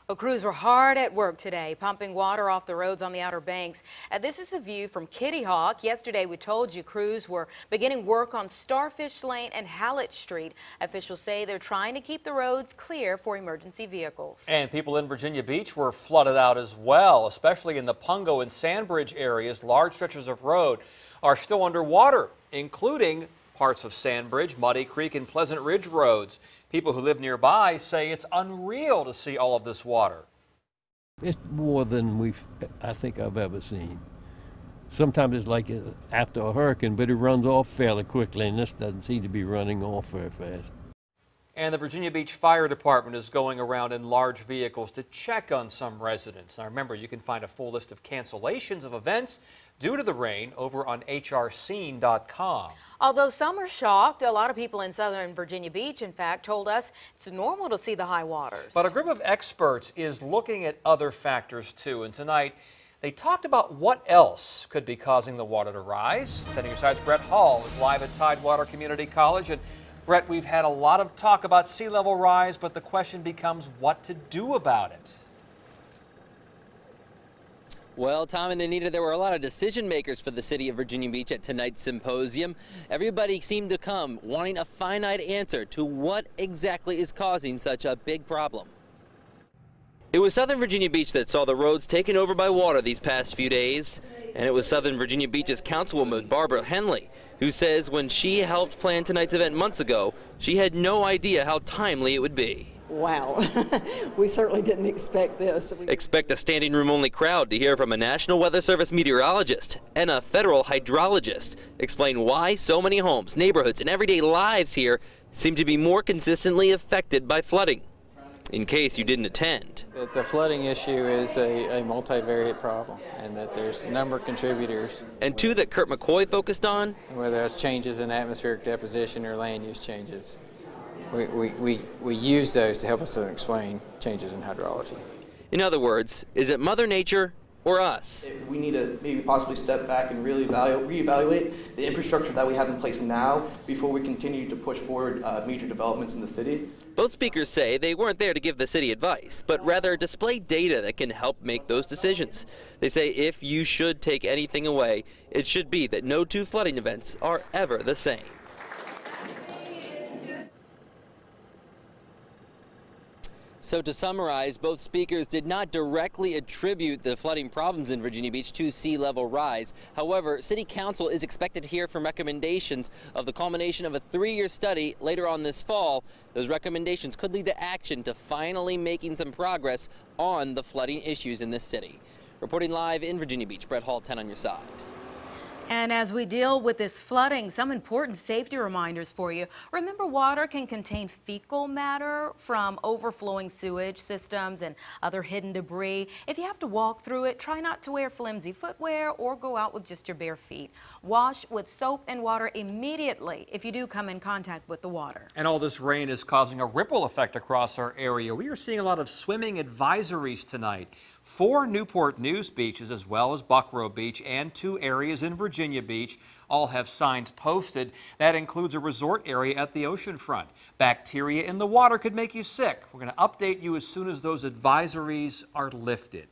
Well, crews were hard at work today, pumping water off the roads on the Outer Banks. This is a view from Kitty Hawk. Yesterday, we told you crews were beginning work on Starfish Lane and Halt Street. Officials say they're trying to keep the roads clear for emergency vehicles. And people in Virginia Beach were flooded out as well, especially in the Pungo and Sandbridge areas. Large stretches of road are still underwater, including parts of Sandbridge, Muddy Creek, and Pleasant Ridge roads. People who live nearby say it's unreal to see all of this water. It's more than I think I've ever seen. Sometimes it's like after a hurricane, but it runs off fairly quickly, and this doesn't seem to be running off very fast. And the Virginia Beach Fire Department is going around in large vehicles to check on some residents. Now remember, you can find a full list of cancellations of events due to the rain over on hrscene.com. Although some are shocked, a lot of people in southern Virginia Beach, in fact, told us it's normal to see the high waters. But a group of experts is looking at other factors too, and tonight they talked about what else could be causing the water to rise. 10 News Side's Brett Hall is live at Tidewater Community College. And Brett, we've had a lot of talk about sea level rise, but the question becomes what to do about it. Well, Tom and Anita, there were a lot of decision makers for the city of Virginia Beach at tonight's symposium. Everybody seemed to come wanting a finite answer to what exactly is causing such a big problem. It was southern Virginia Beach that saw the roads taken over by water these past few days. And it was southern Virginia Beach's councilwoman, Barbara Henley, who says when she helped plan tonight's event months ago, she had no idea how timely it would be. Wow, we certainly didn't expect this. Expect a standing room only crowd to hear from a National Weather Service meteorologist and a federal hydrologist explain why so many homes, neighborhoods, and everyday lives here seem to be more consistently affected by flooding. In case you didn't attend. The flooding issue is a multivariate problem, and that there's a number of contributors. And two that Kurt McCoy focused on? Whether it's changes in atmospheric deposition or land use changes. We use those to help us explain changes in hydrology. In other words, is it Mother Nature or us? We need to maybe possibly step back and really reevaluate the infrastructure that we have in place now before we continue to push forward major developments in the city. Both speakers say they weren't there to give the city advice, but rather display data that can help make those decisions. They say if you should take anything away, it should be that no two flooding events are ever the same. So to summarize, both speakers did not directly attribute the flooding problems in Virginia Beach to sea level rise. However, City Council is expected to hear from recommendations of the culmination of a 3-year study later on this fall. Those recommendations could lead to action to finally making some progress on the flooding issues in this city. Reporting live in Virginia Beach, Brett Hall, 10 on your side. And as we deal with this flooding, some important safety reminders for you. Remember, water can contain fecal matter from overflowing sewage systems and other hidden debris. If you have to walk through it, try not to wear flimsy footwear or go out with just your bare feet. Wash with soap and water immediately if you do come in contact with the water. And all this rain is causing a ripple effect across our area. We are seeing a lot of swimming advisories tonight. 4 Newport News beaches, as well as Buckrow Beach, and 2 areas in Virginia Beach all have signs posted. That includes a resort area at the oceanfront. Bacteria in the water could make you sick. We're going to update you as soon as those advisories are lifted.